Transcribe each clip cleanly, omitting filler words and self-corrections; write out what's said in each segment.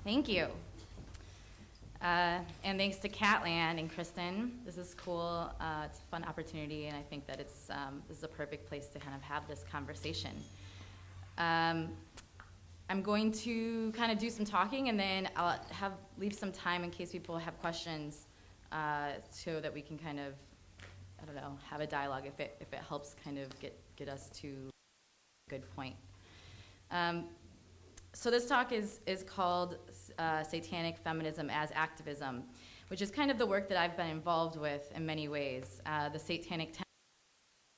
Thank you. And thanks to Catland and Kristen. This is cool. It's a fun opportunity, and I think that this is a perfect place to kind of have this conversation. I'm going to kind of do some talking, and then I'll leave some time in case people have questions, so that we can kind of, I don't know, have a dialogue if it helps kind of get us to a good point. So this talk is called Satanic Feminism as Activism, which is kind of the work that I've been involved with in many ways. The Satanic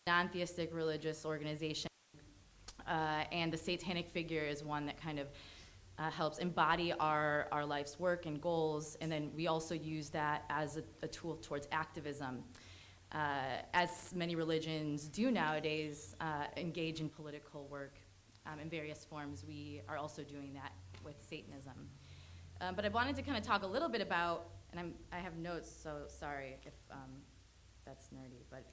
non-theistic religious organization, and the Satanic figure is one that kind of helps embody our life's work and goals, and then we also use that as a tool towards activism. As many religions do nowadays, engage in political work in various forms. We are also doing that with Satanism. But I wanted to kind of talk a little bit about, and I have notes, so sorry if that's nerdy, but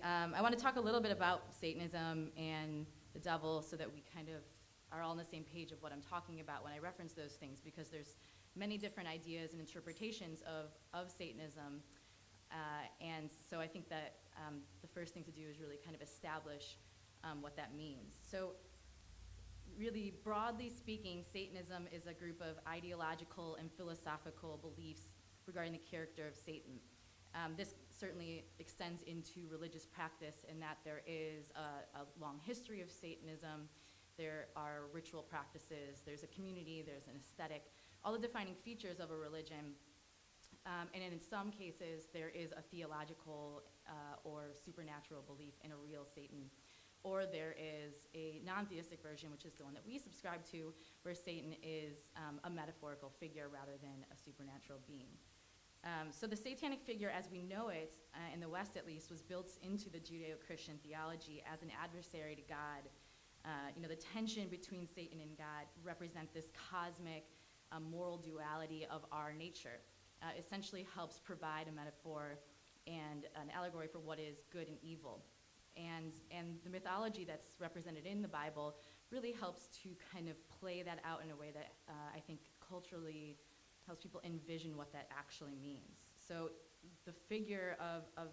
I want to talk a little bit about Satanism and the devil so that we kind of are all on the same page of what I'm talking about when I reference those things, because there's many different ideas and interpretations of Satanism. And so I think that the first thing to do is really kind of establish what that means. So really broadly speaking, Satanism is a group of ideological and philosophical beliefs regarding the character of Satan. This certainly extends into religious practice in that there is a long history of Satanism. There are ritual practices, there's a community, there's an aesthetic, all the defining features of a religion. And in some cases, there is a theological or supernatural belief in a real Satan. Or there is a non-theistic version, which is the one that we subscribe to, where Satan is a metaphorical figure rather than a supernatural being. So the Satanic figure, as we know it, in the West at least, was built into the Judeo-Christian theology as an adversary to God. The tension between Satan and God represent this cosmic moral duality of our nature. Essentially helps provide a metaphor and an allegory for what is good and evil. And the mythology that's represented in the Bible really helps to kind of play that out in a way that I think culturally helps people envision what that actually means. So the figure of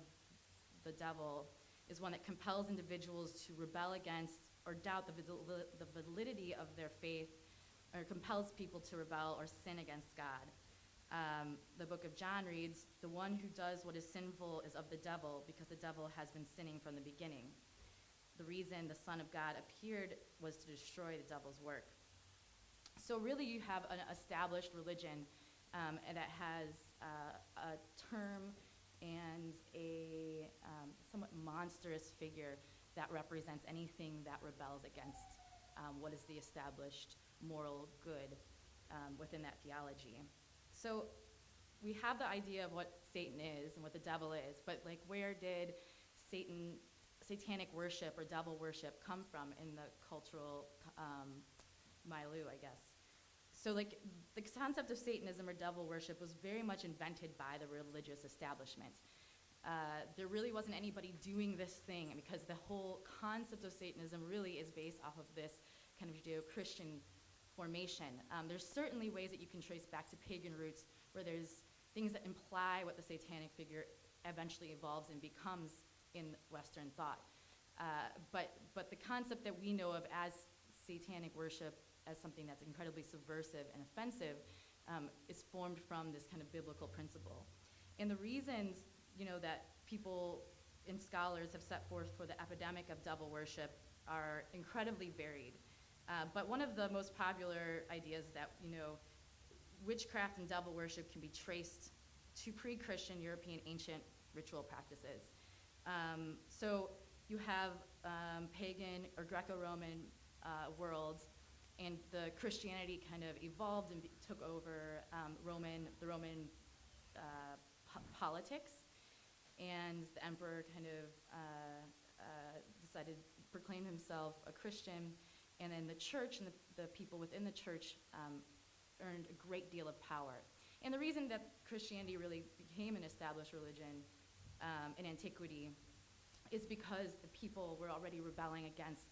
the devil is one that compels individuals to rebel against or doubt the validity of their faith, or compels people to rebel or sin against God. The book of John reads, "The one who does what is sinful is of the devil, because the devil has been sinning from the beginning." The reason the Son of God appeared was to destroy the devil's work. So really you have an established religion and that has a term and a somewhat monstrous figure that represents anything that rebels against what is the established moral good within that theology. So we have the idea of what Satan is and what the devil is, but like where did satanic worship or devil worship come from in the cultural milieu, I guess? So like the concept of Satanism or devil worship was very much invented by the religious establishment. There really wasn't anybody doing this thing, because the whole concept of Satanism really is based off of this kind of Judeo-Christian formation. There's certainly ways that you can trace back to pagan roots where there's things that imply what the satanic figure eventually evolves and becomes in Western thought. But the concept that we know of as satanic worship as something that's incredibly subversive and offensive is formed from this kind of biblical principle. And the reasons, that people and scholars have set forth for the epidemic of devil worship are incredibly varied. But one of the most popular ideas is that, witchcraft and devil worship can be traced to pre-Christian European ancient ritual practices. So you have pagan or Greco-Roman worlds, and the Christianity kind of evolved and took over the Roman politics, and the emperor kind of decided to proclaim himself a Christian. And then the church and the people within the church earned a great deal of power. And the reason that Christianity really became an established religion in antiquity is because the people were already rebelling against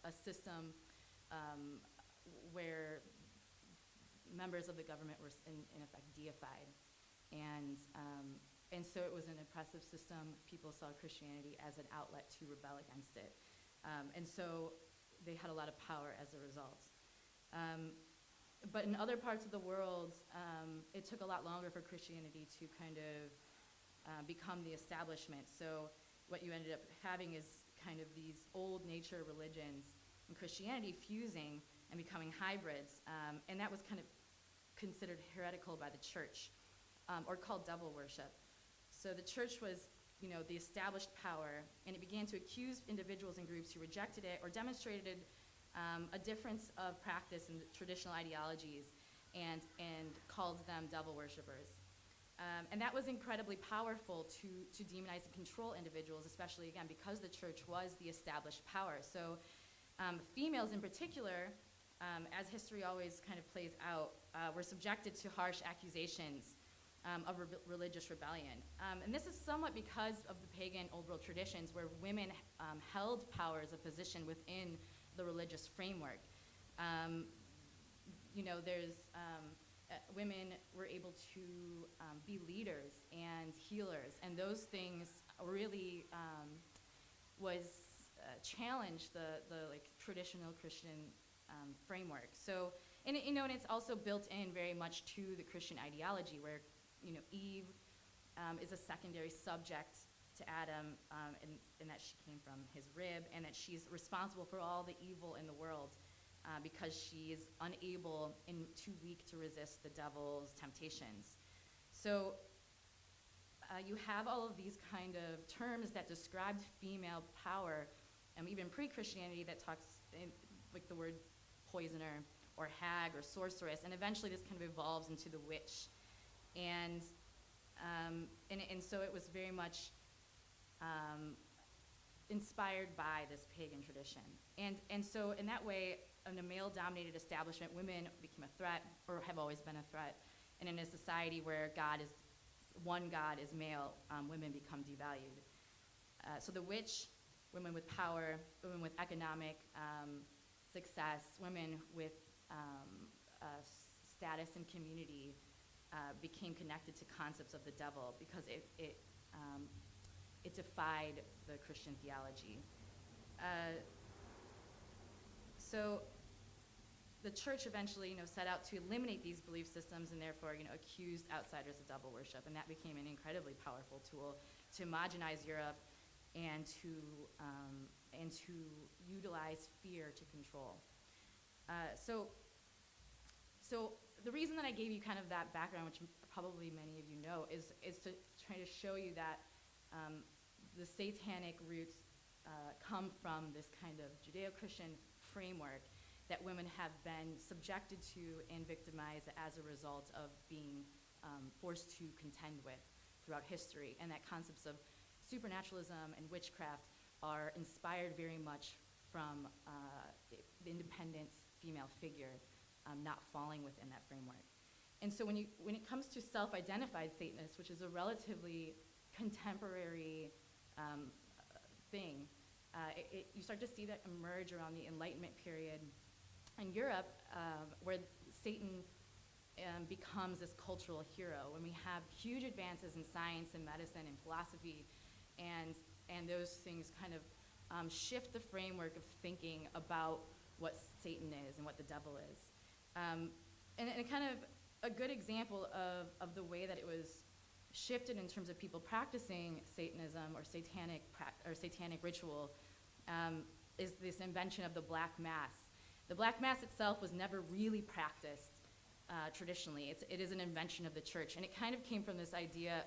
a system where members of the government were in effect deified. And so it was an oppressive system. People saw Christianity as an outlet to rebel against it. And so they had a lot of power as a result. But in other parts of the world, it took a lot longer for Christianity to kind of become the establishment. So what you ended up having is kind of these old nature religions and Christianity fusing and becoming hybrids. And that was kind of considered heretical by the church, or called devil worship. So the church was, the established power, and it began to accuse individuals and groups who rejected it or demonstrated a difference of practice in the traditional ideologies and called them devil worshipers. And that was incredibly powerful to demonize and control individuals, especially, again, because the church was the established power. So females in particular, as history always kind of plays out, were subjected to harsh accusations of religious rebellion. And this is somewhat because of the pagan Old World traditions where women held powers of position within the religious framework. Women were able to be leaders and healers, and those things really challenged the traditional Christian framework. So, and it's also built in very much to the Christian ideology, where Eve is a secondary subject to Adam, and that she came from his rib, and that she's responsible for all the evil in the world because she is unable and too weak to resist the devil's temptations. So you have all of these kind of terms that described female power, even pre-Christianity, that talks like the word poisoner or hag or sorceress, and eventually this kind of evolves into the witch. And so it was very much inspired by this pagan tradition. And so in that way, in a male-dominated establishment, women became a threat, or have always been a threat. And in a society where one God is male, women become devalued. So the witch, women with power, women with economic success, women with status in community, became connected to concepts of the devil because it defied the Christian theology. So the church eventually, set out to eliminate these belief systems and therefore, accused outsiders of devil worship, and that became an incredibly powerful tool to homogenize Europe and to utilize fear to control. So the reason that I gave you kind of that background, which probably many of you know, is to try to show you that the satanic roots come from this kind of Judeo-Christian framework that women have been subjected to and victimized as a result of being forced to contend with throughout history, and that concepts of supernaturalism and witchcraft are inspired very much from the independent female figure not falling within that framework. And so when it comes to self-identified Satanists, which is a relatively contemporary thing, you start to see that emerge around the Enlightenment period in Europe, where Satan becomes this cultural hero, when we have huge advances in science and medicine and philosophy, and those things kind of shift the framework of thinking about what Satan is and what the devil is. And kind of a good example of the way that it was shifted in terms of people practicing Satanism or satanic ritual is this invention of the Black Mass. The Black Mass itself was never really practiced traditionally. It is an invention of the church, and it kind of came from this idea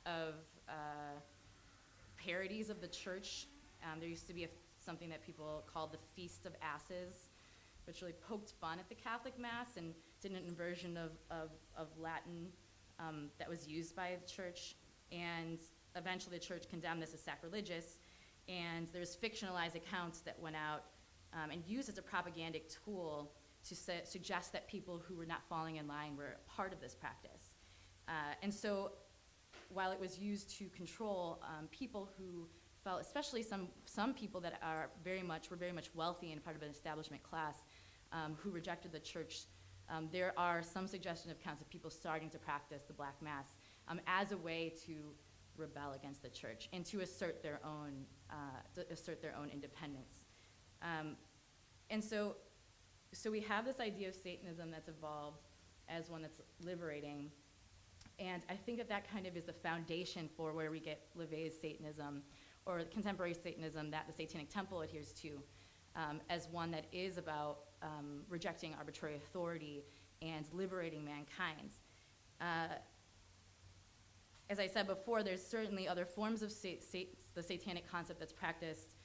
of parodies of the church. There used to be something that people called the Feast of Asses, which really poked fun at the Catholic Mass and did an inversion of Latin that was used by the church. And eventually the church condemned this as sacrilegious, and there's fictionalized accounts that went out and used as a propagandic tool to suggest that people who were not falling in line were part of this practice. And so while it was used to control people who felt, especially some people that were very much wealthy and part of an establishment class, who rejected the church there are some suggestion of accounts of people starting to practice the Black Mass as a way to rebel against the church and to assert their own independence. And so we have this idea of Satanism that's evolved as one that's liberating, and I think that kind of is the foundation for where we get LaVey's Satanism, or contemporary Satanism that the Satanic Temple adheres to, as one that is about rejecting arbitrary authority and liberating mankind. As I said before, there's certainly other forms of the satanic concept that's practiced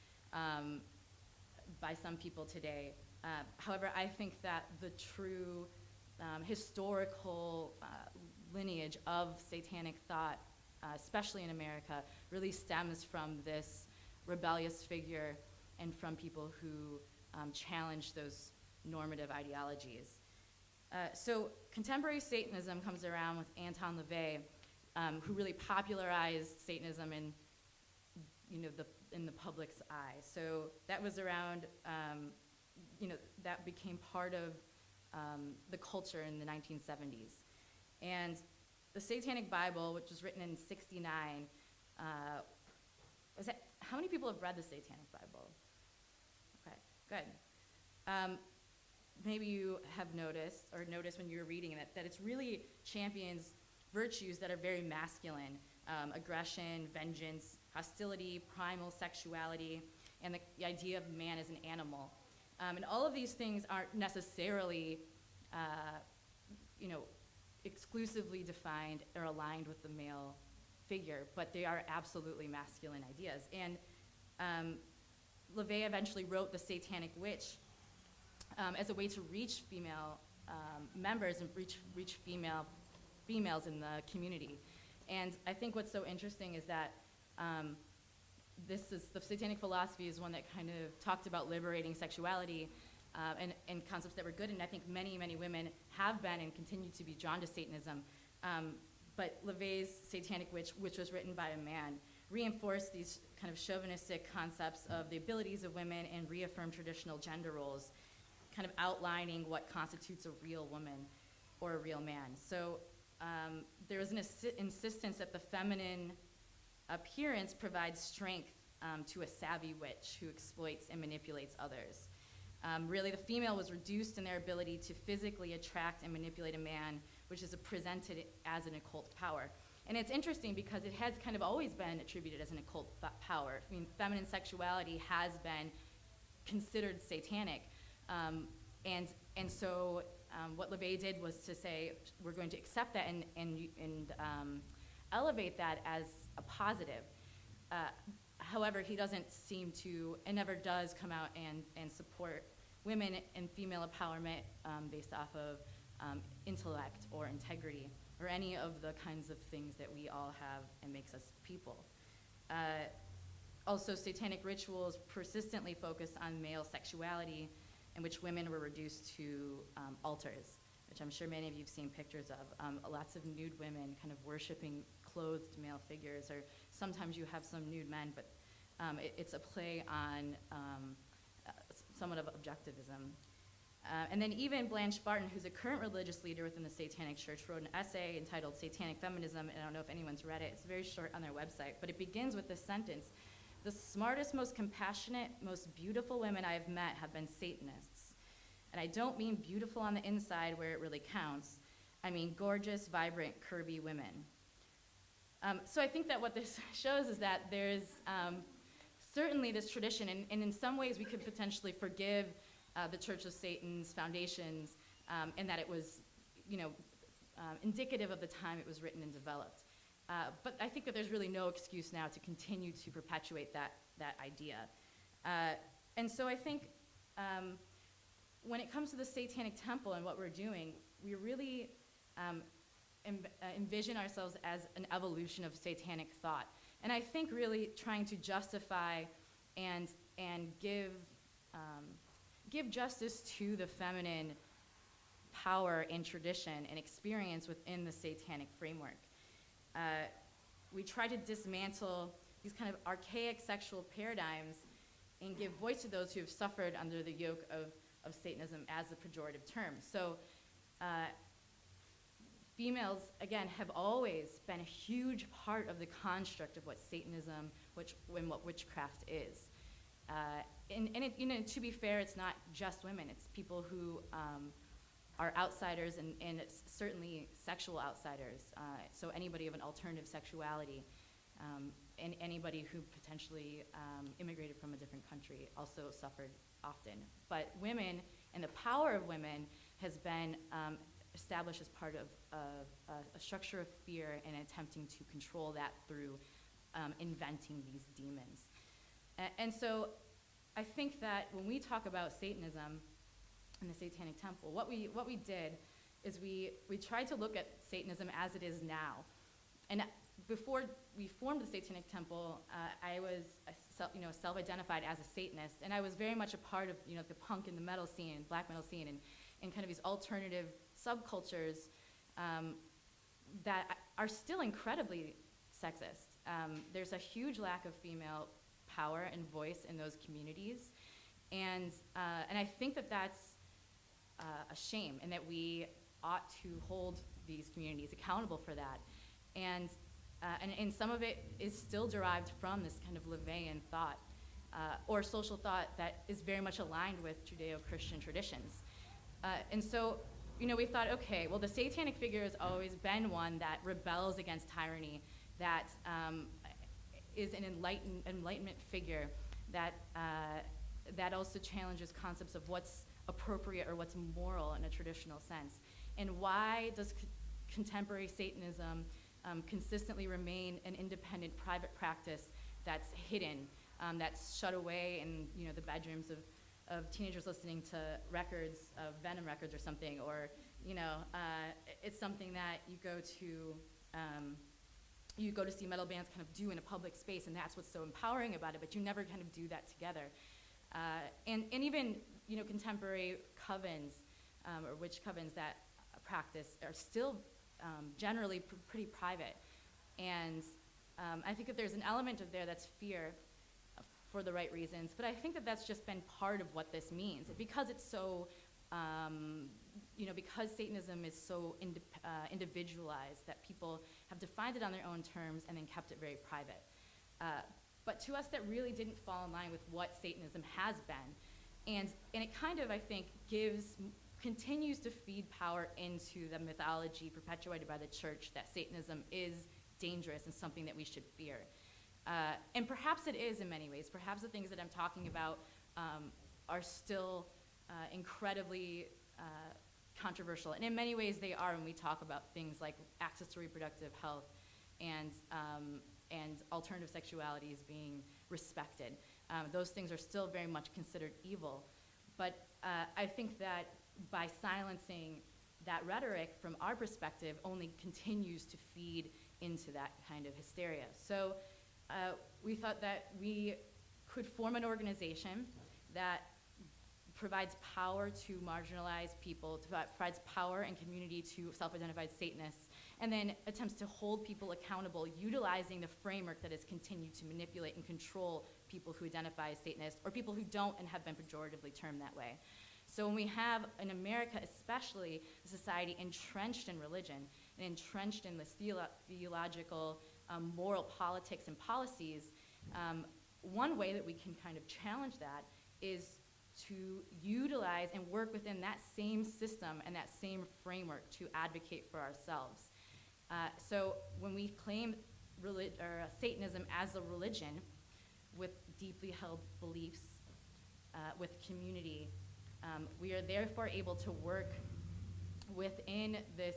by some people today. However, I think that the true historical lineage of satanic thought, especially in America, really stems from this rebellious figure and from people who challenge those normative ideologies. So contemporary Satanism comes around with Anton LaVey, who really popularized Satanism in, in the public's eye. So that was around, that became part of the culture in the 1970s. And the Satanic Bible, which was written in '69, how many people have read the Satanic Bible? Okay, good. Maybe you have noticed when you were reading it that it's really champions virtues that are very masculine: aggression, vengeance, hostility, primal sexuality, and the idea of man as an animal. And all of these things aren't necessarily, exclusively defined or aligned with the male figure, but they are absolutely masculine ideas. And LaVey eventually wrote The Satanic Witch as a way to reach female members and reach females in the community. And I think what's so interesting is that the Satanic philosophy is one that kind of talked about liberating sexuality and concepts that were good, and I think many, many women have been and continue to be drawn to Satanism. But LaVey's Satanic Witch, which was written by a man, reinforced these kind of chauvinistic concepts of the abilities of women and reaffirmed traditional gender roles, kind of outlining what constitutes a real woman or a real man. So there was an insistence that the feminine appearance provides strength to a savvy witch who exploits and manipulates others. Really, the female was reduced in their ability to physically attract and manipulate a man, which is presented as an occult power. And it's interesting because it has kind of always been attributed as an occult power. I mean, feminine sexuality has been considered satanic. And so what LaVey did was to say, we're going to accept that and elevate that as a positive. However, he doesn't seem to, and never does come out and support women and female empowerment based off of intellect or integrity or any of the kinds of things that we all have and makes us people. Also, satanic rituals persistently focus on male sexuality, in which women were reduced to altars, which I'm sure many of you have seen pictures of. Lots of nude women kind of worshiping clothed male figures, or sometimes you have some nude men, but it's a play on somewhat of objectivism. And then even Blanche Barton, who's a current religious leader within the Satanic Church, wrote an essay entitled Satanic Feminism, and I don't know if anyone's read it. It's very short on their website, but it begins with this sentence: "The smartest, most compassionate, most beautiful women I have met have been Satanists. And I don't mean beautiful on the inside where it really counts. I mean gorgeous, vibrant, curvy women." So I think that what this shows is that there's certainly this tradition, and in some ways we could potentially forgive the Church of Satan's foundations, and that it was, indicative of the time it was written and developed. But I think that there's really no excuse now to continue to perpetuate that idea. And so I think when it comes to the Satanic Temple and what we're doing, we really envision ourselves as an evolution of satanic thought. And I think really trying to justify and give justice to the feminine power and tradition and experience within the satanic framework. We try to dismantle these kind of archaic sexual paradigms and give voice to those who have suffered under the yoke of Satanism as a pejorative term. So females, again, have always been a huge part of the construct of what Satanism, and what witchcraft is. And it, to be fair, it's not just women. It's people who are outsiders, and it's certainly sexual outsiders. So anybody of an alternative sexuality, and anybody who potentially immigrated from a different country also suffered often. But women, and the power of women, has been established as part of a structure of fear and attempting to control that through inventing these demons. And so I think that when we talk about Satanism and the Satanic Temple, what we did is we tried to look at Satanism as it is now. And before we formed the Satanic Temple, I was self-identified as a Satanist, and I was very much a part of the punk and the metal scene, black metal scene, and kind of these alternative subcultures that are still incredibly sexist. There's a huge lack of female power and voice in those communities, and I think that that's a shame, and that we ought to hold these communities accountable for that. And some of it is still derived from this kind of Levian thought, or social thought that is very much aligned with Judeo-Christian traditions. And so, we thought, okay, well, the satanic figure has always been one that rebels against tyranny, that is an enlightenment figure, that also challenges concepts of what's appropriate or what's moral in a traditional sense. And why does contemporary Satanism consistently remain an independent private practice that's hidden, that's shut away in the bedrooms of teenagers listening to records, of Venom records or something, or it's something that you go to see metal bands kind of do in a public space, and that's what's so empowering about it, but you never kind of do that together. And even contemporary covens, or witch covens that practice are still generally pretty private. And I think that there's an element of there that's fear for the right reasons, but I think that that's just been part of what this means. Because it's so, because Satanism is so individualized, that people have defined it on their own terms and then kept it very private. But to us, that really didn't fall in line with what Satanism has been. And it kind of, I think, continues to feed power into the mythology perpetuated by the church that Satanism is dangerous and something that we should fear. And perhaps it is in many ways. Perhaps the things that I'm talking about are still incredibly controversial. And in many ways they are when we talk about things like access to reproductive health and alternative sexualities being respected. Those things are still very much considered evil. But I think that by silencing that rhetoric from our perspective only continues to feed into that kind of hysteria. So we thought that we could form an organization that provides power to marginalized people, provides power and community to self-identified Satanists, and then attempts to hold people accountable, utilizing the framework that has continued to manipulate and control people who identify as Satanists, or people who don't and have been pejoratively termed that way. So when we have, in America especially, a society entrenched in religion and entrenched in this theological, moral politics and policies, one way that we can kind of challenge that is to utilize and work within that same system and that same framework to advocate for ourselves. So when we claim Satanism as a religion with deeply held beliefs, with community, we are therefore able to work within this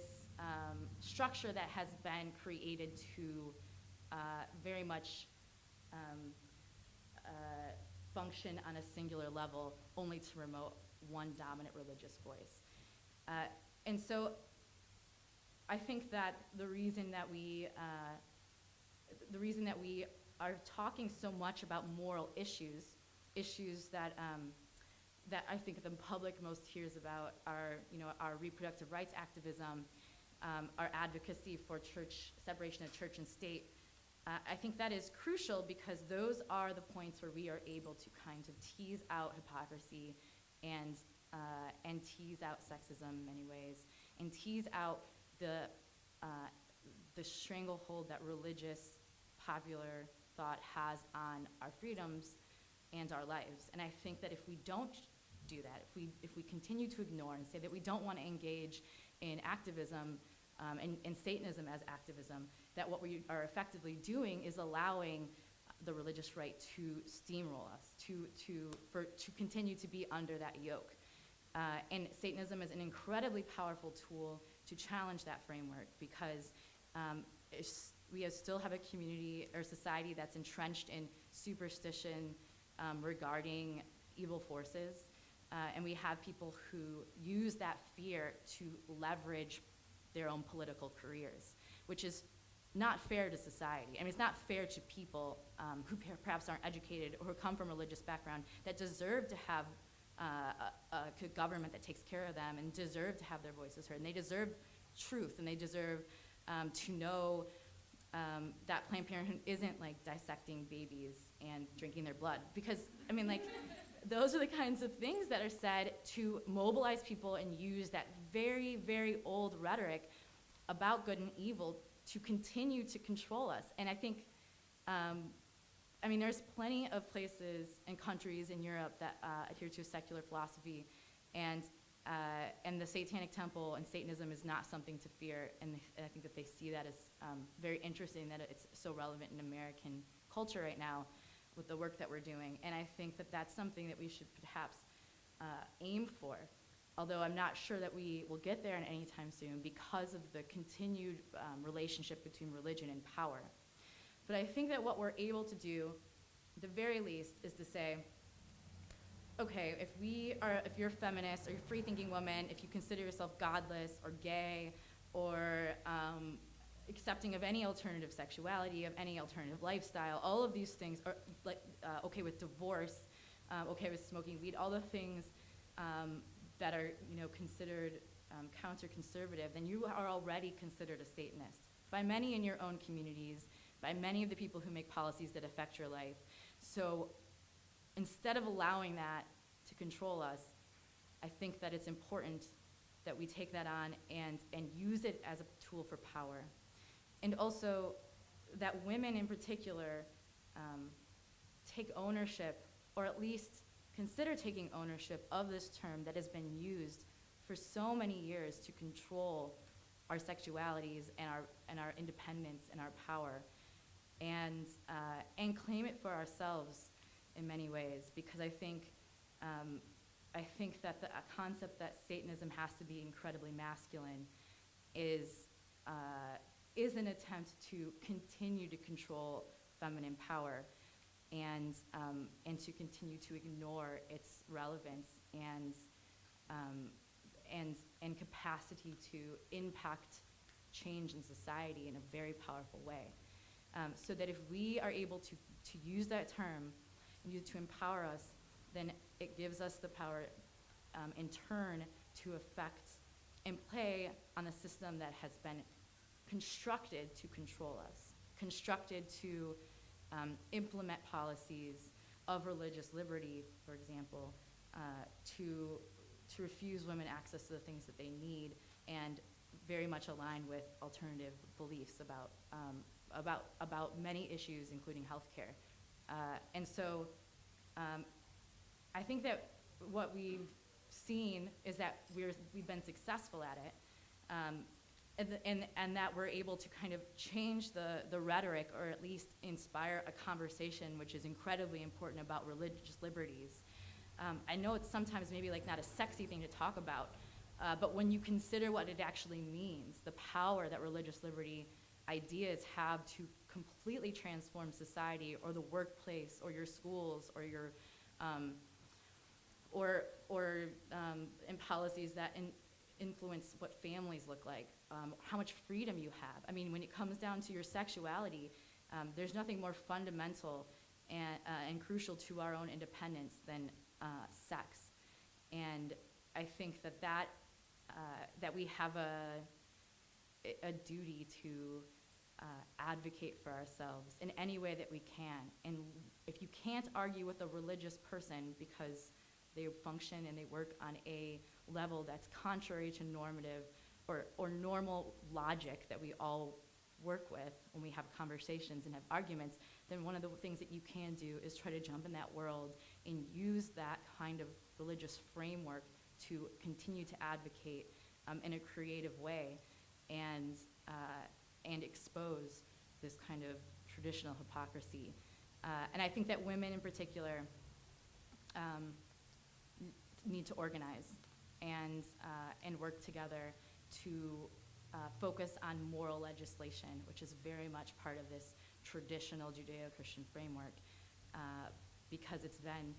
structure that has been created to very much function on a singular level, only to promote one dominant religious voice. And so I think that the reason that we are talking so much about moral issues that that I think the public most hears about are, our reproductive rights activism, our advocacy for separation of church and state. I think that is crucial because those are the points where we are able to kind of tease out hypocrisy and tease out sexism in many ways, and tease out the stranglehold that religious popular thought has on our freedoms and our lives. And I think that if we don't do that, if we continue to ignore and say that we don't want to engage in activism and Satanism as activism, that what we are effectively doing is allowing the religious right to steamroll us, to continue to be under that yoke. And Satanism is an incredibly powerful tool to challenge that framework, because we still have a community or society that's entrenched in superstition regarding evil forces. And we have people who use that fear to leverage their own political careers, which is not fair to society. I mean, it's not fair to people who perhaps aren't educated or who come from religious background that deserve to have a government that takes care of them and deserve to have their voices heard. And they deserve truth, and they deserve to know that Planned Parenthood isn't like dissecting babies and drinking their blood. Because, I mean, like, those are the kinds of things that are said to mobilize people and use that very, very old rhetoric about good and evil to continue to control us. And I think, I mean, there's plenty of places and countries in Europe that adhere to a secular philosophy, and the Satanic temple and Satanism is not something to fear. And I think that they see that as very interesting, that it's so relevant in American culture right now with the work that we're doing. And I think that that's something that we should perhaps aim for, although I'm not sure that we will get there anytime soon because of the continued relationship between religion and power. But I think that what we're able to do, at the very least, is to say, okay, if you're a feminist or you're a free-thinking woman, if you consider yourself godless or gay or accepting of any alternative sexuality, of any alternative lifestyle, all of these things are like okay with divorce, okay with smoking weed, all the things that are considered counter-conservative, then you are already considered a Satanist by many in your own communities, by many of the people who make policies that affect your life. So instead of allowing that to control us, I think that it's important that we take that on and use it as a tool for power. And also that women in particular take ownership, or at least consider taking ownership of this term that has been used for so many years to control our sexualities and our independence and our power, and claim it for ourselves in many ways. Because I think that the concept that Satanism has to be incredibly masculine is an attempt to continue to control feminine power, and to continue to ignore its relevance and capacity to impact change in society in a very powerful way. So that if we are able to use that term and use it to empower us, then it gives us the power in turn to affect and play on a system that has been constructed to control us, constructed to implement policies of religious liberty, for example, to refuse women access to the things that they need, and very much aligned with alternative beliefs about many issues, including healthcare. And so I think that what we've seen is that we've been successful at it, and that we're able to kind of change the rhetoric, or at least inspire a conversation which is incredibly important about religious liberties. I know it's sometimes maybe like not a sexy thing to talk about, but when you consider what it actually means, the power that religious liberty ideas have to completely transform society, or the workplace, or your schools, or your in policies that influence what families look like, how much freedom you have. I mean, when it comes down to your sexuality, there's nothing more fundamental and crucial to our own independence than sex. And I think that we have a duty to advocate for ourselves in any way that we can. And if you can't argue with a religious person because they function and they work on a level that's contrary to normative or normal logic that we all work with when we have conversations and have arguments, then one of the things that you can do is try to jump in that world and use that kind of religious framework to continue to advocate in a creative way and expose this kind of traditional hypocrisy. And I think that women in particular need to organize and work together to focus on moral legislation, which is very much part of this traditional Judeo-Christian framework, because it's been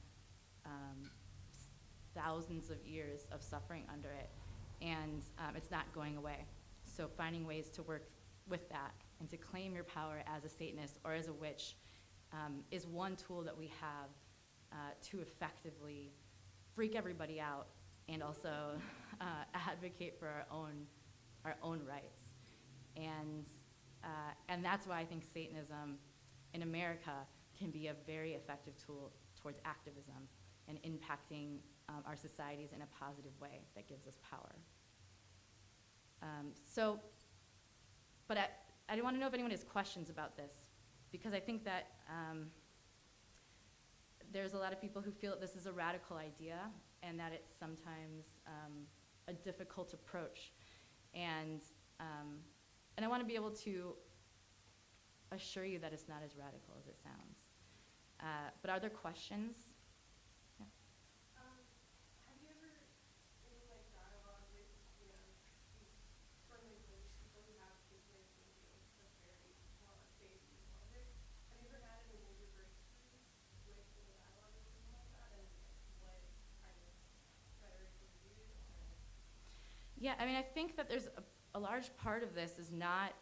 thousands of years of suffering under it, and it's not going away. So finding ways to work with that and to claim your power as a Satanist or as a witch is one tool that we have to effectively freak everybody out and also advocate for our own rights. And that's why I think Satanism in America can be a very effective tool towards activism and impacting our societies in a positive way that gives us power. But I want to know if anyone has questions about this, because I think that there's a lot of people who feel that this is a radical idea and that it's sometimes a difficult approach. And I want to be able to assure you that it's not as radical as it sounds. But are there questions? Yeah. Have you ever, any like dialogue with, these firmly religious people who have this way of thinking that's very faith and logic? Have you ever had any major breakthroughs with the dialogue with someone like that, and what kind of rhetoric was used? Yeah, I mean, I think that there's a large part of this is not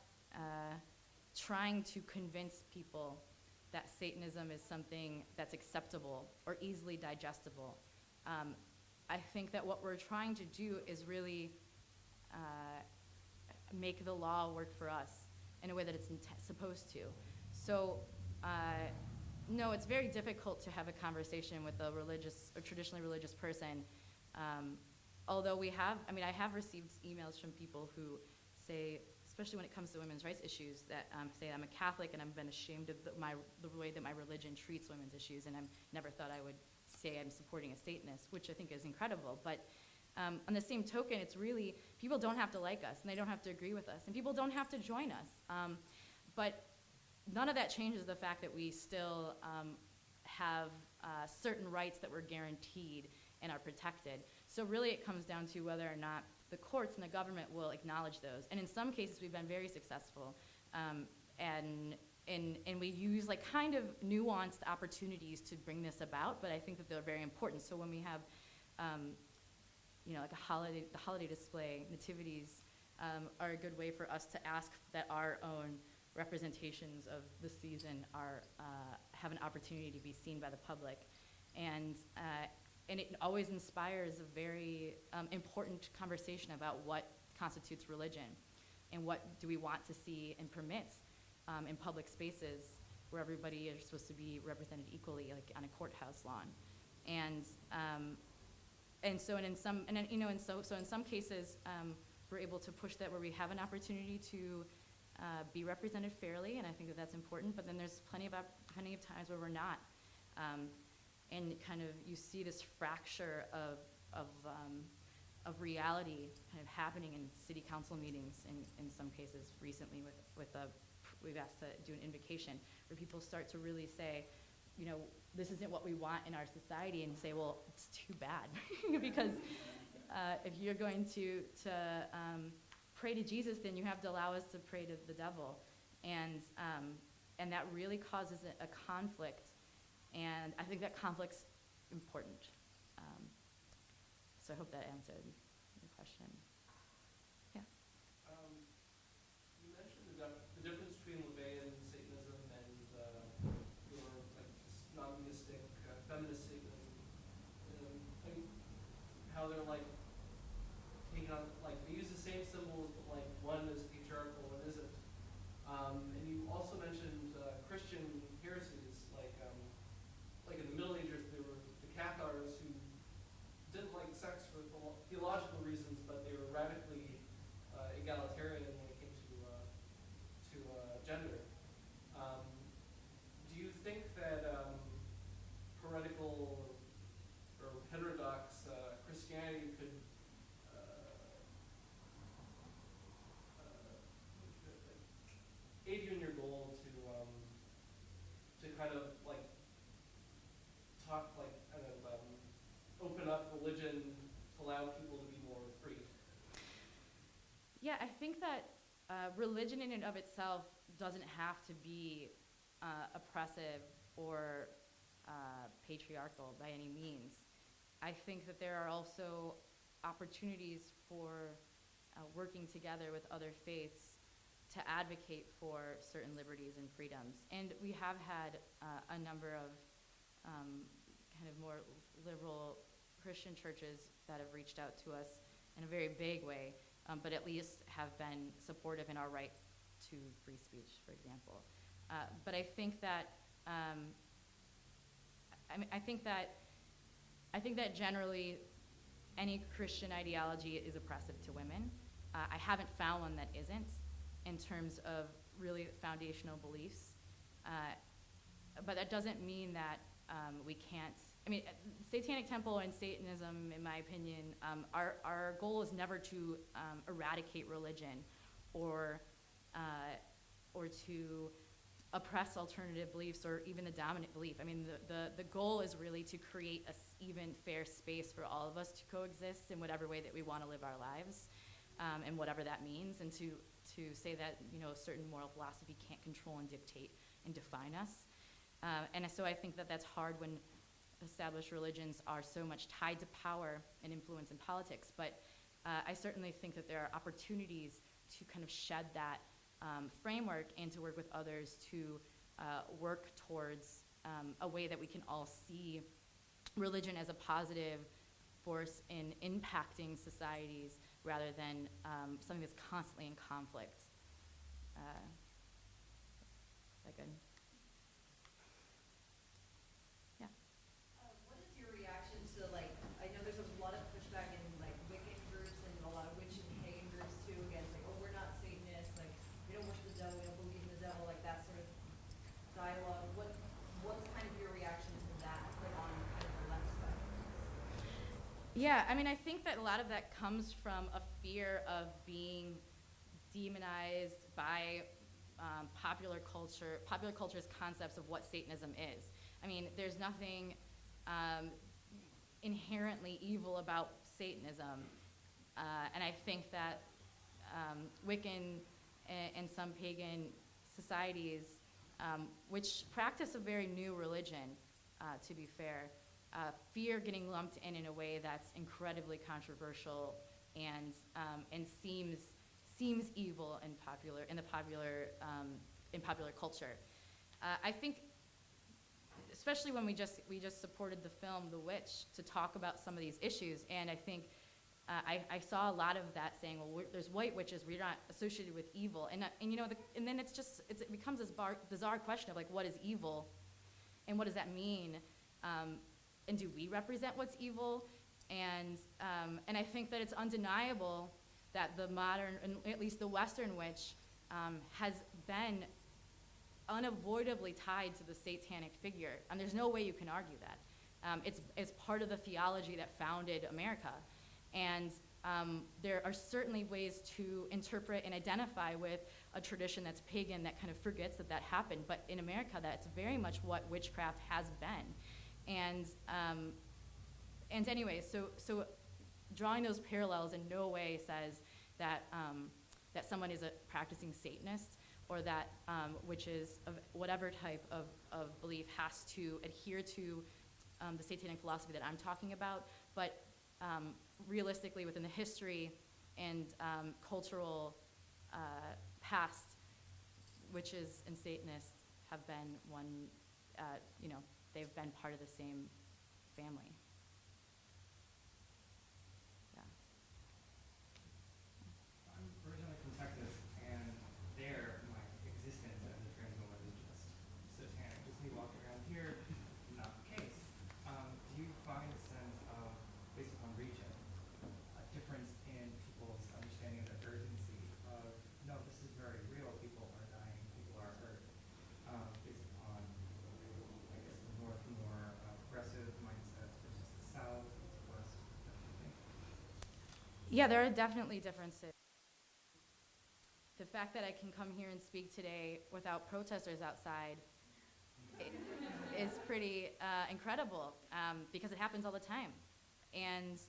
trying to convince people that Satanism is something that's acceptable or easily digestible. I think that what we're trying to do is really make the law work for us in a way that it's supposed to. So, no, it's very difficult to have a conversation with a religious or traditionally religious person. Although I have received emails from people who say, especially when it comes to women's rights issues, that say I'm a Catholic and I've been ashamed of the way that my religion treats women's issues, and I never thought I would say I'm supporting a Satanist, which I think is incredible. But on the same token, it's really, people don't have to like us, and they don't have to agree with us, and people don't have to join us. But none of that changes the fact that we still have certain rights that we're guaranteed and are protected. So really it comes down to whether or not the courts and the government will acknowledge those. And in some cases we've been very successful. And we use like kind of nuanced opportunities to bring this about, but I think that they're very important. So when we have, like the holiday display, nativities are a good way for us to ask that our own representations of the season have an opportunity to be seen by the public. And it always inspires a very important conversation about what constitutes religion and what do we want to see and permit in public spaces where everybody is supposed to be represented equally, like on a courthouse lawn. So in some cases we're able to push that where we have an opportunity to be represented fairly, and I think that that's important. But then there's plenty of times where we're not. And kind of you see this fracture of reality kind of happening in city council meetings in some cases recently we've asked to do an invocation where people start to really say, this isn't what we want in our society, and say, well, it's too bad because if you're going to pray to Jesus, then you have to allow us to pray to the devil, and that really causes a conflict. And I think that conflict's important. So I hope that answered your question. Yeah. You mentioned the difference between Levian Satanism and your non-theistic feminist Satanism. How they're taking on, they use the same symbols, but one is patriarchal, one isn't. And you also mentioned Christian heresies, like in the Middle Ages, there were the Cathars who didn't like sex for theological reasons, but they were radically I think that religion in and of itself doesn't have to be oppressive or patriarchal by any means. I think that there are also opportunities for working together with other faiths to advocate for certain liberties and freedoms. And we have had a number of kind of more liberal Christian churches that have reached out to us in a very vague way, but at least have been supportive in our right to free speech, for example. But I think that I think that generally any Christian ideology is oppressive to women. I haven't found one that isn't in terms of really foundational beliefs. But that doesn't mean that we can't. I mean, Satanic Temple and Satanism, in my opinion, our goal is never to eradicate religion or to oppress alternative beliefs or even the dominant belief. I mean, the goal is really to create an even fair space for all of us to coexist in whatever way that we want to live our lives, and whatever that means, and to say that, you know, a certain moral philosophy can't control and dictate and define us. And so I think that that's hard when established religions are so much tied to power and influence in politics. But I certainly think that there are opportunities to kind of shed that framework and to work with others to work towards a way that we can all see religion as a positive force in impacting societies rather than something that's constantly in conflict. Is that good? Yeah. What is your reaction to, like, I know there's a lot of pushback in, like, Wiccan groups and a lot of witch and pagan groups too against, like, oh, we're not Satanists, like, we don't worship the devil, we don't believe in the devil, like that sort of dialogue. What's kind of your reaction to that, like, on kind of the left side? Yeah, I mean, I think that a lot of that comes from a fear of being demonized by popular culture's concepts of what Satanism is. I mean, there's nothing inherently evil about Satanism, and I think that Wiccan and some pagan societies, which practice a very new religion, to be fair, fear getting lumped in a way that's incredibly controversial and seems evil in popular culture. I think, especially when we just supported the film The Witch to talk about some of these issues, and I think I saw a lot of that saying, well, there's white witches, we're not associated with evil, and you know, and then it becomes this bizarre question of, like, what is evil, and what does that mean, and do we represent what's evil, and I think that it's undeniable that the modern, and at least the Western witch, has been unavoidably tied to the satanic figure, and there's no way you can argue that. It's part of the theology that founded America, and there are certainly ways to interpret and identify with a tradition that's pagan that kind of forgets that happened, but in America, that's very much what witchcraft has been. And anyway, so drawing those parallels in no way says that that someone is a practicing Satanist, or that witches of whatever type of belief has to adhere to the satanic philosophy that I'm talking about. But realistically, within the history and cultural past, witches and Satanists have been one, you know, they've been part of the same family. Yeah. I'm originally from Texas, and there, my existence as a trans woman is just satanic. Just me walking around here, not the case. Do you find a sense of, based upon region, a difference in people's understanding of the urgency of, no, this is very real, people are dying, people are hurt, based upon, I guess, the north more aggressive mindsets versus the south, east, west, that kind of thing? Yeah, there are definitely differences. The fact that I can come here and speak today without protesters outside is pretty incredible, because it happens all the time. And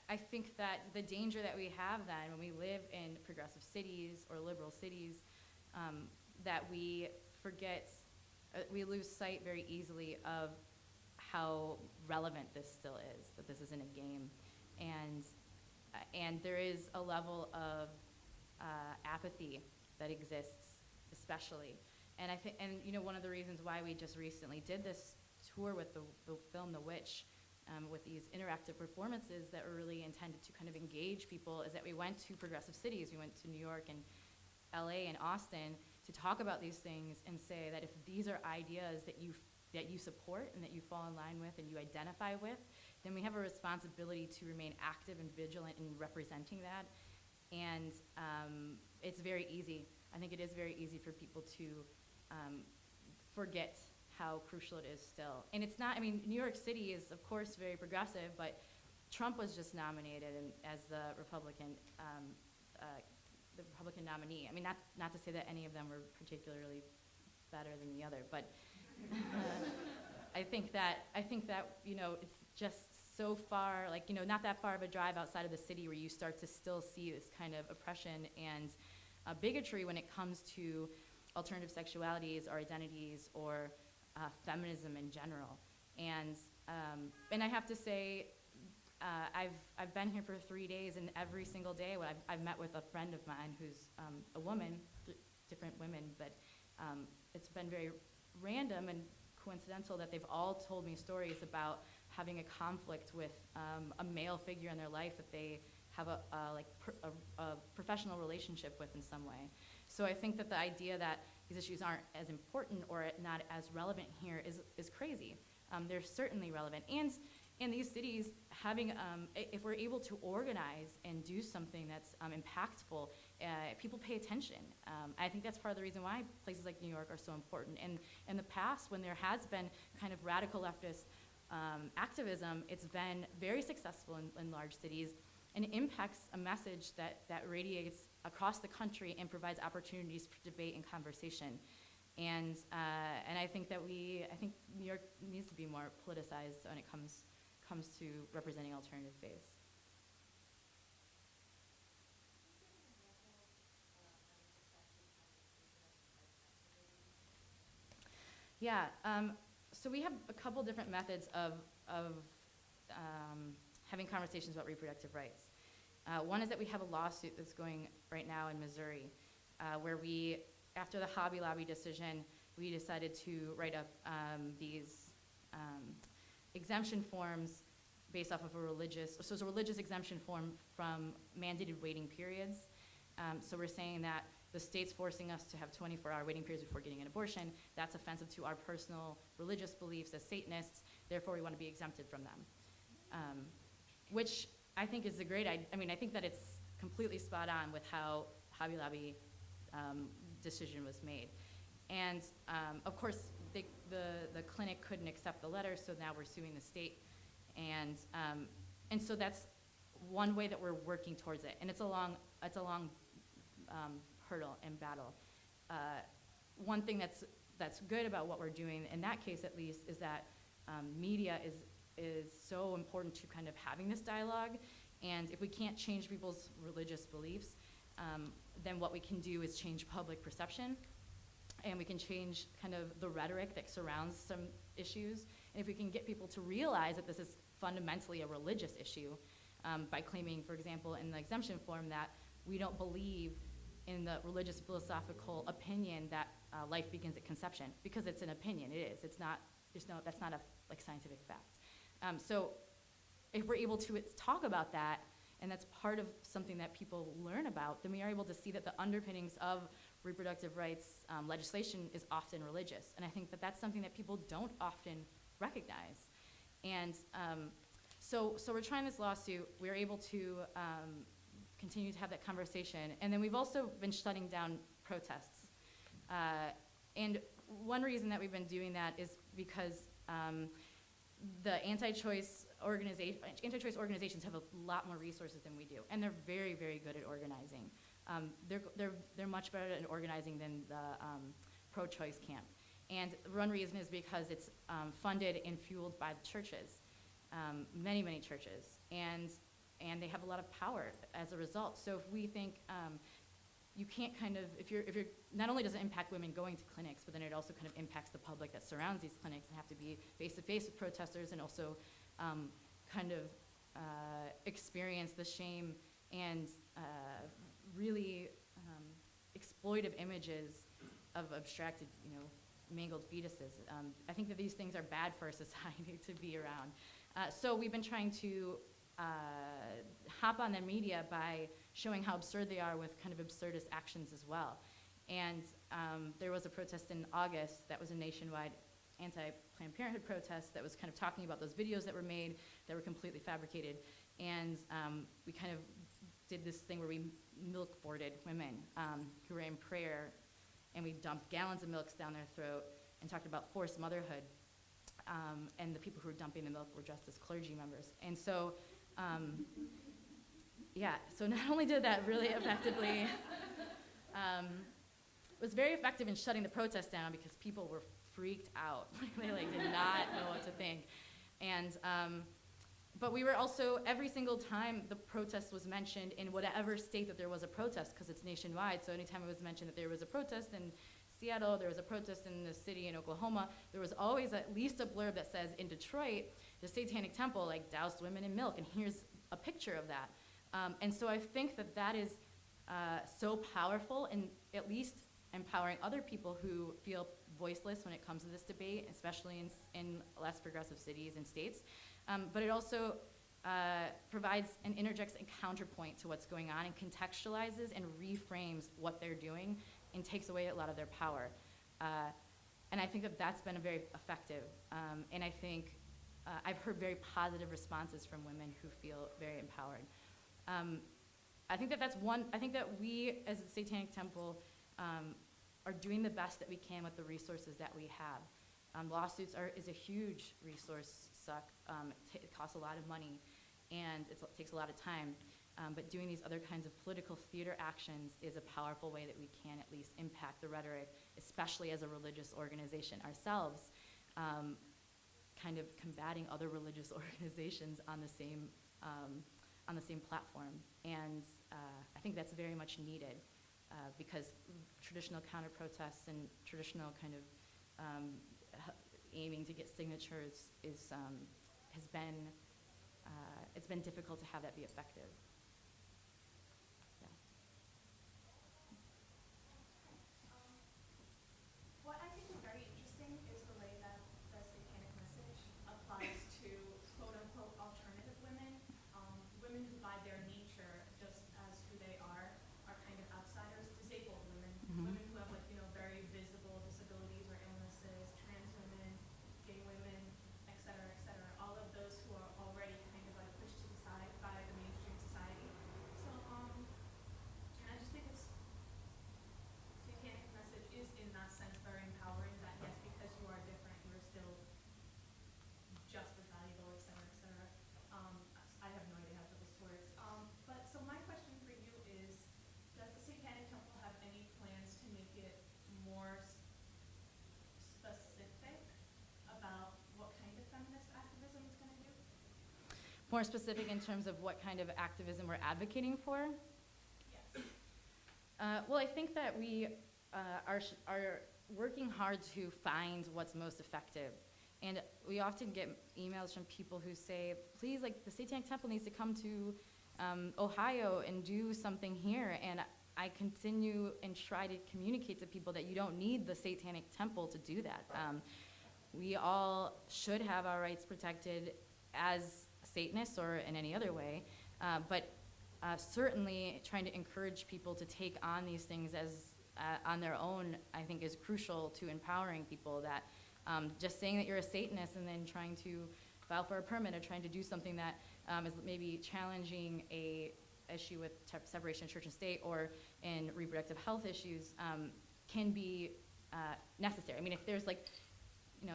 I think that the danger that we have then when we live in progressive cities or liberal cities, that we forget, we lose sight very easily of how relevant this still is, that this isn't a game. And there is a level of apathy that exists, especially. And I think, and you know, one of the reasons why we just recently did this tour with the film The Witch, with these interactive performances that were really intended to kind of engage people, is that we went to progressive cities. We went to New York and LA and Austin to talk about these things and say that if these are ideas that you support and that you fall in line with and you identify with, then we have a responsibility to remain active and vigilant in representing that. And it's very easy. I think it is very easy for people to forget how crucial it is still. And it's not, I mean, New York City is, of course, very progressive, but Trump was just nominated as the Republican nominee. I mean, not to say that any of them were particularly better than the other, but I think that, you know, it's just so far, like, you know, not that far of a drive outside of the city where you start to still see this kind of oppression and bigotry when it comes to alternative sexualities or identities or feminism in general. And I have to say, I've been here for 3 days, and every single day I've met with a friend of mine who's a woman, different women, but it's been very random and coincidental that they've all told me stories about having a conflict with a male figure in their life that they have a professional relationship with in some way. So I think that the idea that these issues aren't as important or not as relevant here is crazy. They're certainly relevant. And in these cities, having, if we're able to organize and do something that's impactful, people pay attention. I think that's part of the reason why places like New York are so important. And in the past, when there has been kind of radical leftist activism, it's been very successful in large cities, and it impacts a message that radiates across the country and provides opportunities for debate and conversation. And I think that New York needs to be more politicized when it comes to representing alternative faiths. Yeah, so we have a couple different methods of having conversations about reproductive rights. One is that we have a lawsuit that's going right now in Missouri, where we, after the Hobby Lobby decision, we decided to write up these exemption forms based off of so it's a religious exemption form from mandated waiting periods. So we're saying that the state's forcing us to have 24-hour waiting periods before getting an abortion. That's offensive to our personal religious beliefs as Satanists. Therefore, we want to be exempted from them, which I think is a great idea. I mean, I think that it's completely spot on with how Hobby Lobby decision was made. And of course, the clinic couldn't accept the letter, so now we're suing the state. And so that's one way that we're working towards it. And it's a long hurdle and battle. One thing that's good about what we're doing, in that case at least, is that media is so important to kind of having this dialogue. And if we can't change people's religious beliefs, then what we can do is change public perception, and we can change kind of the rhetoric that surrounds some issues. And if we can get people to realize that this is fundamentally a religious issue, by claiming, for example, in the exemption form that we don't believe in the religious philosophical opinion that life begins at conception, because it's an opinion. It is. It's not. That's not a scientific fact. So if we're able to talk about that, and that's part of something that people learn about, then we are able to see that the underpinnings of reproductive rights legislation is often religious. And I think that that's something that people don't often recognize. And so we're trying this lawsuit. We're able to continue to have that conversation. And then we've also been shutting down protests. And one reason that we've been doing that is because the anti-choice organizations have a lot more resources than we do, and they're very, very good at organizing. They're much better at organizing than the pro-choice camp. And one reason is because it's funded and fueled by the churches, many, many churches. And and they have a lot of power as a result. So if we think you can't kind of, if you're, not only does it impact women going to clinics, but then it also kind of impacts the public that surrounds these clinics and have to be face-to-face with protesters and also kind of experience the shame and really exploitive images of abstracted, mangled fetuses. I think that these things are bad for a society to be around. So we've been trying to hop on the media by showing how absurd they are with kind of absurdist actions as well. And there was a protest in August that was a nationwide anti-Planned Parenthood protest that was kind of talking about those videos that were made that were completely fabricated. And we kind of did this thing where we milk boarded women who were in prayer, and we dumped gallons of milks down their throat and talked about forced motherhood. And the people who were dumping the milk were dressed as clergy members. And so, so not only did that really effectively, it was very effective in shutting the protest down because people were freaked out. They did not know what to think. And, but we were also, every single time the protest was mentioned in whatever state that there was a protest, because it's nationwide, so anytime it was mentioned that there was a protest in Seattle, there was a protest in the city in Oklahoma, there was always at least a blurb that says, in Detroit, the Satanic Temple doused women in milk, and here's a picture of that. And so I think that that is so powerful in at least empowering other people who feel voiceless when it comes to this debate, especially in less progressive cities and states. But it also provides and interjects a counterpoint to what's going on and contextualizes and reframes what they're doing and takes away a lot of their power. And I think that that's been very effective. And I think I've heard very positive responses from women who feel very empowered. I think that that's one, I think that we as the Satanic Temple are doing the best that we can with the resources that we have. Lawsuits is a huge resource suck. It costs a lot of money, and it takes a lot of time. But doing these other kinds of political theater actions is a powerful way that we can at least impact the rhetoric, especially as a religious organization ourselves, kind of combating other religious organizations on the same platform. And I think that's very much needed because traditional counter-protests and traditional kind of aiming to get signatures is it's been difficult to have that be effective. Yeah. What I think is very interesting is the way that the satanic message applies to quote-unquote alternative women, women who by their nature, just as who they are kind of outsiders, disabled women, women who have very visible disabilities or illnesses, trans women, gay women, et cetera, all of those who are already kind of pushed to the side by the mainstream society. So, and I just think it's satanic message is in that sense very empowering, that yes, because you are different, you are still just as valuable, et cetera, et cetera. I have no idea how to put this to words. But so my question for you is, does the Satanic Temple have any plans to make it more specific about what kind of feminist activism it's going to do? More specific in terms of what kind of activism we're advocating for? Yes. Well, I think that we are working hard to find what's most effective. And we often get emails from people who say, please, the Satanic Temple needs to come to Ohio and do something here. And I continue and try to communicate to people that you don't need the Satanic Temple to do that. We all should have our rights protected as Satanists or in any other way, but certainly trying to encourage people to take on these things as on their own, I think, is crucial to empowering people. That just saying that you're a Satanist and then trying to file for a permit or trying to do something that is maybe challenging a issue with separation of church and state or in reproductive health issues can be necessary. I mean, if there's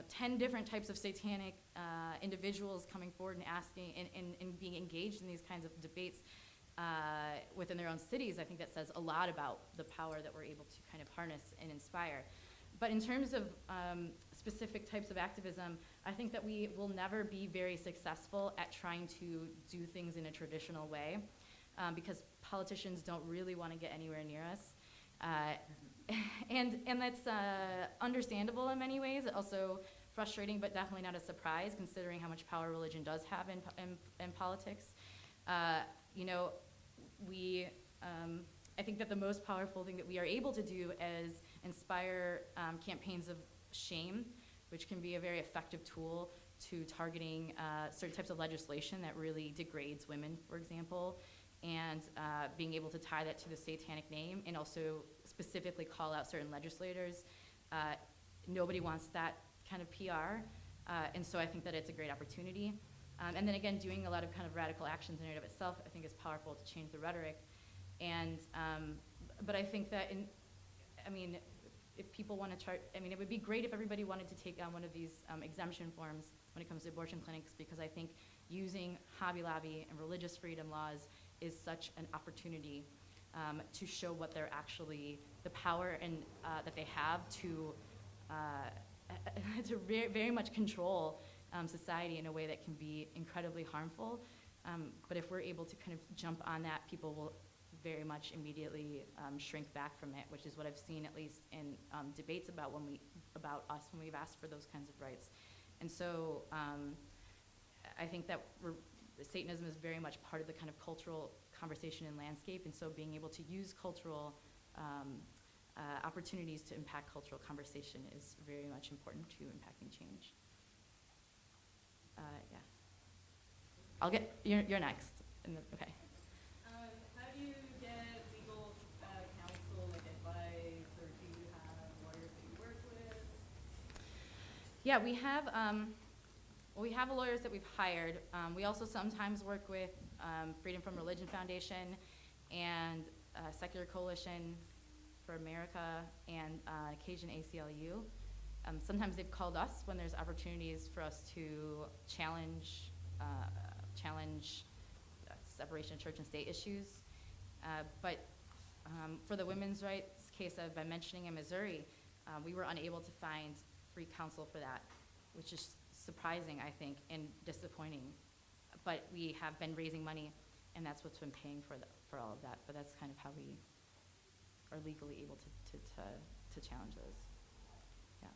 10 different types of satanic individuals coming forward and asking and being engaged in these kinds of debates within their own cities, I think that says a lot about the power that we're able to kind of harness and inspire. But in terms of specific types of activism, I think that we will never be very successful at trying to do things in a traditional way, because politicians don't really want to get anywhere near us. And that's understandable in many ways. Also frustrating, but definitely not a surprise, considering how much power religion does have in politics. You know, I think that the most powerful thing that we are able to do is inspire campaigns of shame, which can be a very effective tool to targeting certain types of legislation that really degrades women, for example, and being able to tie that to the satanic name and also specifically call out certain legislators. Nobody wants that kind of PR, and so I think that it's a great opportunity. And then again, doing a lot of kind of radical actions in and of itself, I think is powerful to change the rhetoric. And, but I think that if people want to chart, it would be great if everybody wanted to take on one of these exemption forms when it comes to abortion clinics, because I think using Hobby Lobby and religious freedom laws is such an opportunity to show what they're actually, the power and that they have to very much control society in a way that can be incredibly harmful. But if we're able to kind of jump on that, people will very much immediately shrink back from it, which is what I've seen at least in debates about us when we've asked for those kinds of rights. And so I think that Satanism is very much part of the kind of cultural conversation and landscape, and so being able to use cultural opportunities to impact cultural conversation is very much important to impacting change. Yeah. I'll get, you're next. Okay. How do you get legal counsel, like advice, or do you have lawyers that you work with? Yeah, we have lawyers that we've hired. We also sometimes work with Freedom from Religion Foundation and Secular Coalition for America and occasion ACLU. Sometimes they've called us when there's opportunities for us to challenge separation of church and state issues. But for the women's rights case I've been mentioning in Missouri, we were unable to find free counsel for that, which is surprising, I think, and disappointing. But we have been raising money, and that's what's been paying for all of that. But that's kind of how we are legally able to challenge those. Yeah.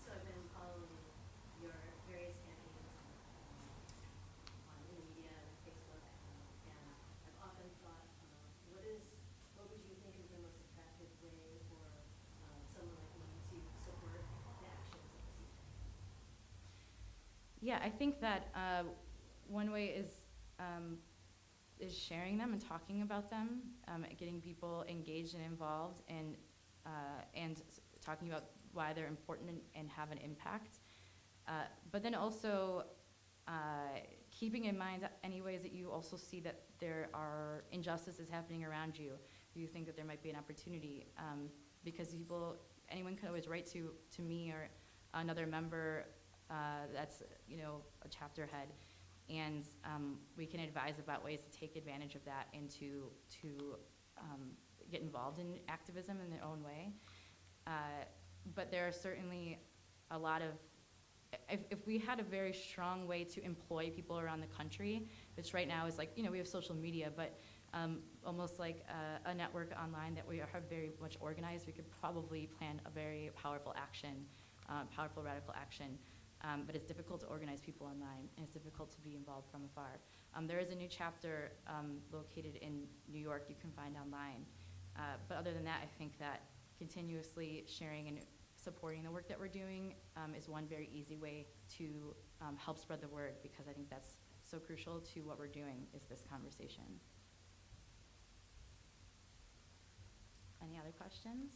So I've been following your various campaigns in the media and Facebook, and I've often thought, what would you think is the most effective way for someone like me to support the actions of the CTA? Yeah, I think that one way is sharing them and talking about them, getting people engaged and involved, and talking about why they're important and have an impact. But then also keeping in mind any ways that you also see that there are injustices happening around you. You think that there might be an opportunity, because anyone can always write to me or another member that's a chapter head, and we can advise about ways to take advantage of that and to get involved in activism in their own way. But there are certainly a lot of, if we had a very strong way to employ people around the country, which right now is like, we have social media, but almost like a network online that we are very much organized, we could probably plan a very powerful action, powerful radical action. But it's difficult to organize people online, and it's difficult to be involved from afar. There is a new chapter located in New York you can find online. But other than that, I think that continuously sharing and supporting the work that we're doing is one very easy way to help spread the word, because I think that's so crucial to what we're doing, is this conversation. Any other questions?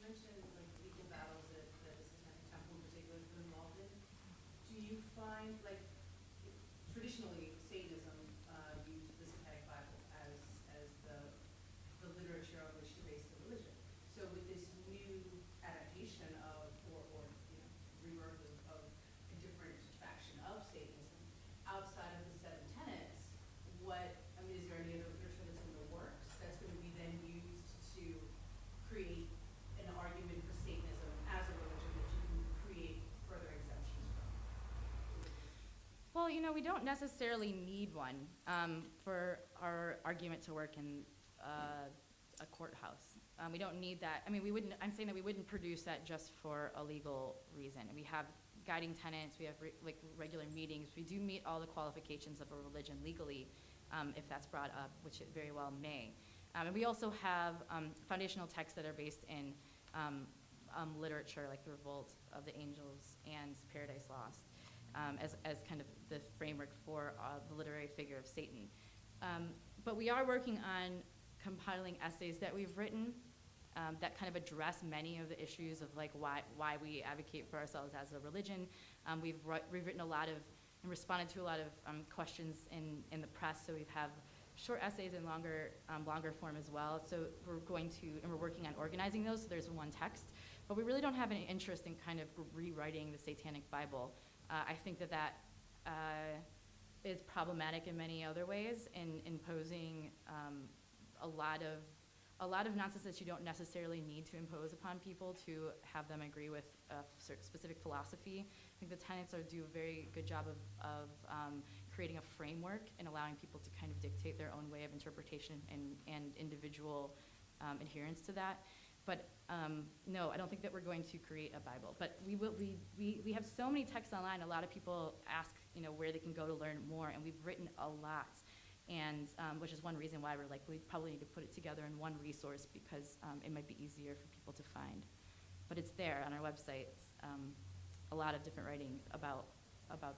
You mentioned like legal battles that the Satanic Temple in particular has been involved in. Do you find, like, traditionally Satanism used the Satanic Bible as the literature on which to base the religion? So with this new adaptation of or rebirth of a different faction of Satanism outside of the seven tenets, is there any other literature that's in the works that's going to be then used to we don't necessarily need one for our argument to work in a courthouse. We don't need that. I mean, I'm saying that we wouldn't produce that just for a legal reason. We have guiding tenets. We have regular meetings. We do meet all the qualifications of a religion legally, if that's brought up, which it very well may. And we also have foundational texts that are based in literature, like The Revolt of the Angels and Paradise Lost, as kind of the framework for the literary figure of Satan. But we are working on compiling essays that we've written that kind of address many of the issues of like why we advocate for ourselves as a religion. We've written a lot of and responded to a lot of questions in the press, so we have short essays and longer form as well. So we're working on organizing those, so there's one text. But we really don't have any interest in kind of rewriting the Satanic Bible. I think that is problematic in many other ways, in imposing a lot of nonsense that you don't necessarily need to impose upon people to have them agree with a specific philosophy. I think the tenets do a very good job of creating a framework and allowing people to kind of dictate their own way of interpretation and individual adherence to that. But no, I don't think that we're going to create a Bible. But we have so many texts online. A lot of people ask, where they can go to learn more, and we've written a lot. And which is one reason why we're like, we probably need to put it together in one resource, because it might be easier for people to find. But it's there on our website. It's, a lot of different writing about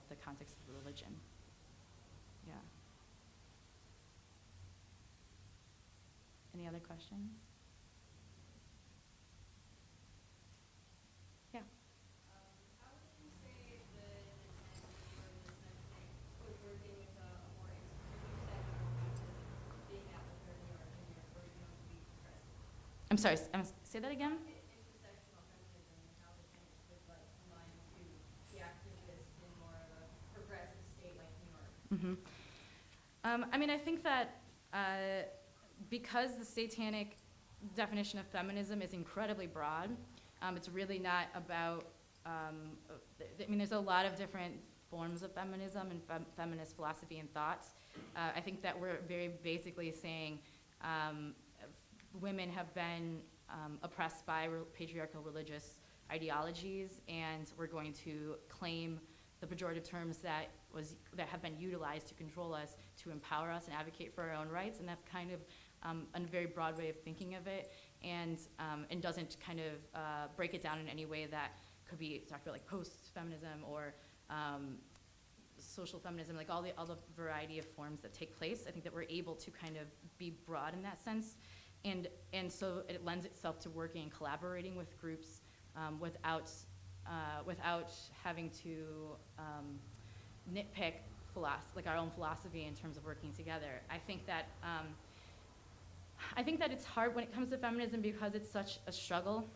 the context of religion. Yeah. Any other questions? Yeah. How would you say the tenets or this messaging was working with a more being out there in New York or to be progressive? I'm sorry, say that again? Intersectional feminism and how the tenets would align to the activist in more of a progressive state like New York. Mm-hmm. I mean, I think that because the Satanic definition of feminism is incredibly broad, it's really not about, there's a lot of different forms of feminism and feminist philosophy and thoughts. I think that we're very basically saying women have been oppressed by patriarchal religious ideologies, and we're going to claim the pejorative terms that have been utilized to control us, to empower us and advocate for our own rights, and that's kind of a very broad way of thinking of it, and doesn't kind of break it down in any way that could be talked about, like post-feminism or social feminism, like all the variety of forms that take place. I think that we're able to kind of be broad in that sense, and so it lends itself to working and collaborating with groups without having to nitpick our own philosophy in terms of working together. I think that it's hard when it comes to feminism because it's such a struggle.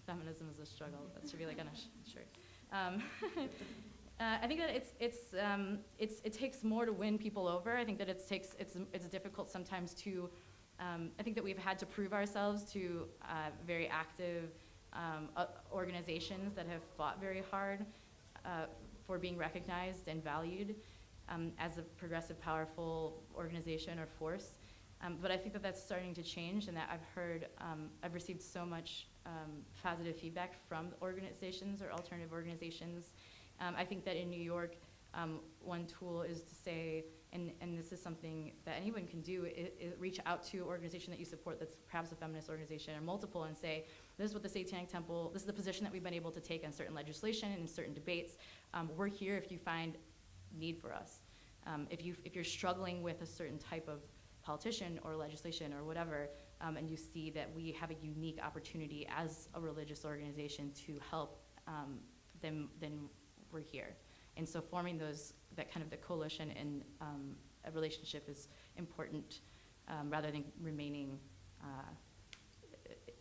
Feminism is a struggle. That should be like on a shirt. I think that it takes more to win people over. I think that it's difficult sometimes to. I think that we've had to prove ourselves to very active organizations that have fought very hard for being recognized and valued as a progressive, powerful organization or force. But I think that that's starting to change, and that I've received so much positive feedback from organizations or alternative organizations. I think that in New York, one tool is to say, and this is something that anyone can do, reach out to an organization that you support that's perhaps a feminist organization or multiple, and say, this is what the Satanic Temple, this is the position that we've been able to take on certain legislation and certain debates. We're here if you find need for us. If you're struggling with a certain type of politician or legislation or whatever, and you see that we have a unique opportunity as a religious organization to help, then we're here. And so forming that kind of the coalition and a relationship is important, rather than remaining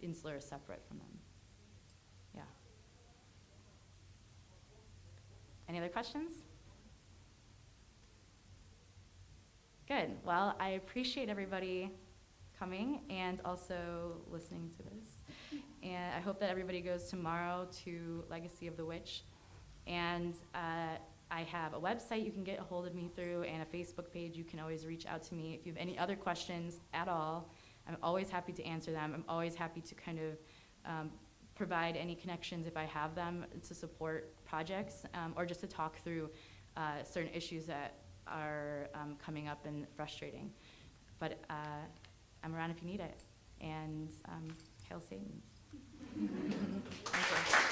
insular or separate from them. Yeah. Any other questions? Good. Well, I appreciate everybody coming and also listening to this. And I hope that everybody goes tomorrow to Legacy of the Witch. And I I have a website you can get a hold of me through and a Facebook page. You can always reach out to me if you have any other questions at all. I'm always happy to answer them. I'm always happy to kind of provide any connections if I have them to support projects, or just to talk through certain issues that are coming up and frustrating. But I'm around if you need it. And hail Satan. Thank you.